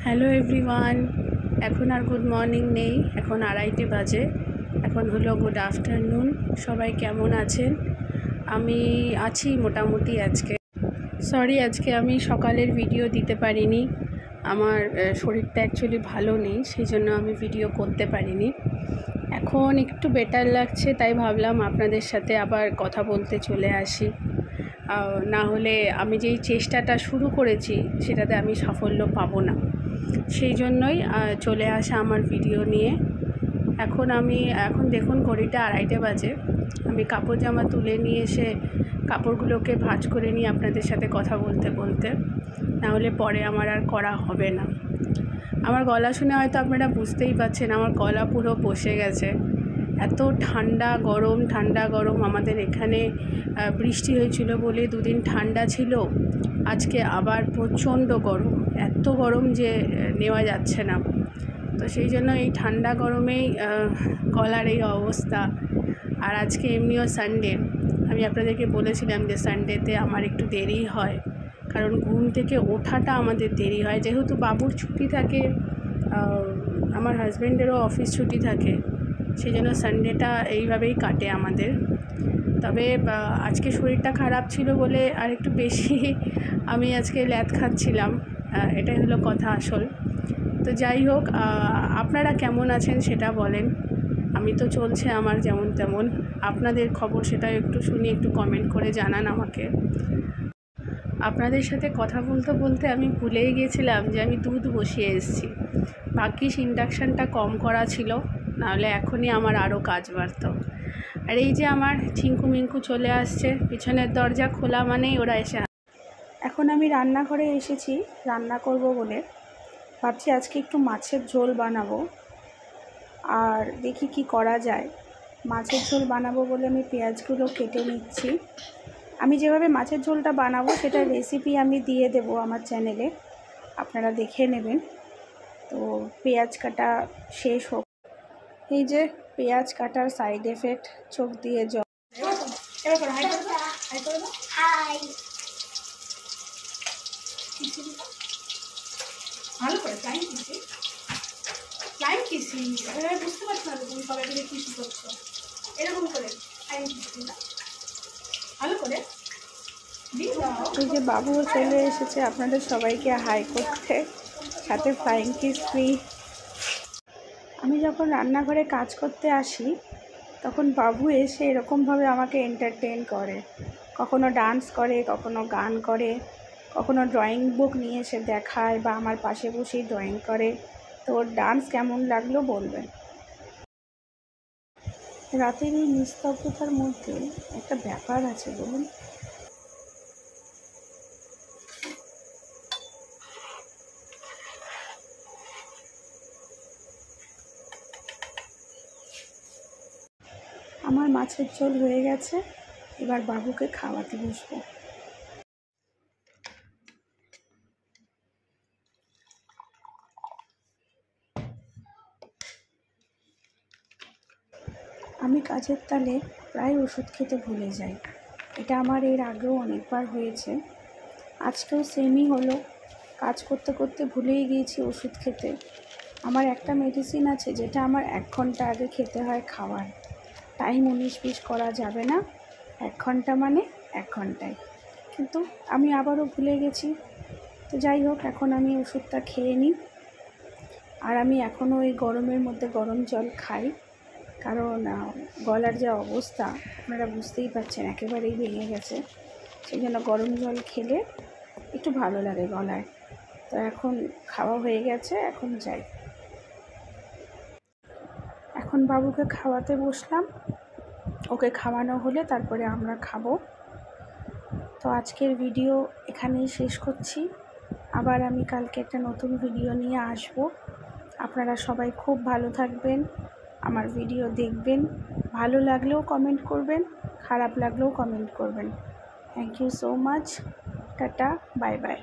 Hello everyone, এখন আর good morning নেই, এখন 2:30 বাজে। এখন হলো গুড আফটারনুন। সবাই কেমন আছেন? আমি আছি মোটামুটি। আজকে আমি সকালের ভিডিও দিতে পারিনি। আমার শরীরটা অ্যাকচুয়ালি ভালো নেই, সেই জন্য আমি ভিডিও করতে পারিনি। এখন একটু বেটার লাগছে, তাই ভাবলাম আপনাদের সাথে আবার কথা বলতে চলে আসি। না হলে আমি যেই চেষ্টাটা শুরু করেছি সেটাতে আমি সাফল্য পাবো না, সেই জন্যই চলে আসা আমার ভিডিও নিয়ে। এখন দেখুন ঘড়িটা 2:30 বাজে। আমি কাপড় জামা তুলে নিয়ে এসে কাপড়গুলোকে ভাঁজ করে নিয়ে আপনাদের সাথে কথা বলতে বলতে, না হলে পরে আমার আর করা হবে না। আমার গলা শুনে হয়তো আপনারা বুঝতেই পারছেন, আমার গলা পুরো বসে গেছে। এত ঠান্ডা গরম আমাদের এখানে। বৃষ্টি হয়েছিল বলে 2 দিন ঠান্ডা ছিল। আজকে আবার প্রচণ্ড গরম, এত গরম যে নেওয়া যাচ্ছে না। তো সেই জন্য এই ঠান্ডা গরমেই গলার এই অবস্থা। আর আজকে এমনিও সানডে। আমি আপনাদেরকে বলেছিলাম যে সানডেতে আমার একটু দেরি হয়, কারণ ঘুম থেকে ওঠাটা আমাদের দেরি হয়। যেহেতু বাবুর ছুটি থাকে, আমার হাজব্যান্ডেরও অফিস ছুটি থাকে, সেই জন্য সানডেটা এইভাবেই কাটে আমাদের। তবে আজকে শরীরটা খারাপ ছিল বলে আর একটু বেশি আমি আজকে ল্যাদ খাচ্ছিলাম, এটাই হলো কথা আসল। তো যাই হোক, আপনারা কেমন আছেন সেটা বলেন। আমি তো চলছে আমার যেমন তেমন। আপনাদের খবর সেটা একটু শুনি, একটু কমেন্ট করে জানান আমাকে। আপনাদের সাথে কথা বলতে বলতে আমি ভুলেই গিয়েছিলাম যে আমি দুধ বসিয়ে এসেছি। ভাগ্যিস ইন্ডাকশানটা কম করা ছিল, নাহলে এখনই আমার আরও কাজ বাড়ত। আর এই যে আমার টিঙ্কু মিঙ্কু চলে আসছে, পিছনের দরজা খোলা মানেই ওরা এসে। এখন আমি রান্নাঘরে এসেছি রান্না করব বলে। ভাবছি আজকে একটু মাছের ঝোল বানাবো, আর দেখি কি করা যায়। মাছের ঝোল বানাবো বলে আমি পেঁয়াজগুলো কেটে নিচ্ছি। আমি যেভাবে মাছের ঝোলটা বানাবো সেটার রেসিপি আমি দিয়ে দেবো আমার চ্যানেলে, আপনারা দেখে নেবেন। তো পেঁয়াজ কাটা শেষ হোক। এই যে পেঁয়াজ কাটার সাইড এফেক্ট, চোখ দিয়ে জল। ভালো করে লাইন কিসি বুঝতে পারছো না তুমি সবাই মিলে কিসি করছো, এরকম করে লাইন কিসি না ভালো করে। এই যে বাবুও চলে এসেছে আপনাদের সবাইকে হাই করতে, সাথে ফ্লাইং কিস ফ্রি। আমি যখন রান্নাঘরে কাজ করতে আসি তখন বাবু এসে এরকমভাবে আমাকে এন্টারটেন করে। কখনো ডান্স করে, কখনো গান করে, কখনো ড্রয়িং বুক নিয়ে এসে দেখায় বা আমার পাশে বসেই ড্রয়িং করে। তো ওর ডান্স কেমন লাগলো বলবেন। রাতের এই নিস্তব্ধতার মধ্যে একটা ব্যাপার আছে বলুন। আমার মাছের ঝোল হয়ে গেছে, এবার বাবুকে খাওয়াতে বসবো। আমি কাজের তালে প্রায় ওষুধ খেতে ভুলে যাই। এটা আমার এর আগেও অনেকবার হয়েছে, আজকেও সেমই হলো। কাজ করতে করতে ভুলেই গিয়েছি ওষুধ খেতে। আমার একটা মেডিসিন আছে যেটা আমার 1 ঘন্টা আগে খেতে হয় খাওয়ার। টাইম 19-20 করা যাবে না, 1 ঘন্টা মানে 1 ঘন্টায়। কিন্তু আমি আবারও ভুলে গেছি। তো যাই হোক, এখন আমি ওষুধটা খেয়ে নিই। আর আমি এখনও এই গরমের মধ্যে গরম জল খাই, কারণ গলার যে অবস্থা আপনারা বুঝতেই পারছেন, একেবারেই ভেঙে গেছে। সেই জন্য গরম জল খেলে একটু ভালো লাগে গলায়। তো এখন খাওয়া হয়ে গেছে, এখন যাই। এখন বাবুকে খাওয়াতে বসলাম, ওকে খাওয়ানো হলে তারপরে আমরা খাবো। তো আজকের ভিডিও এখানেই শেষ করছি। আবার আমি কালকে একটা নতুন ভিডিও নিয়ে আসব। আপনারা সবাই খুব ভালো থাকবেন, আমার ভিডিও দেখবেন। ভালো লাগলেও কমেন্ট করবেন, খারাপ লাগলেও কমেন্ট করবেন। Thank you so much. Tata, bye by.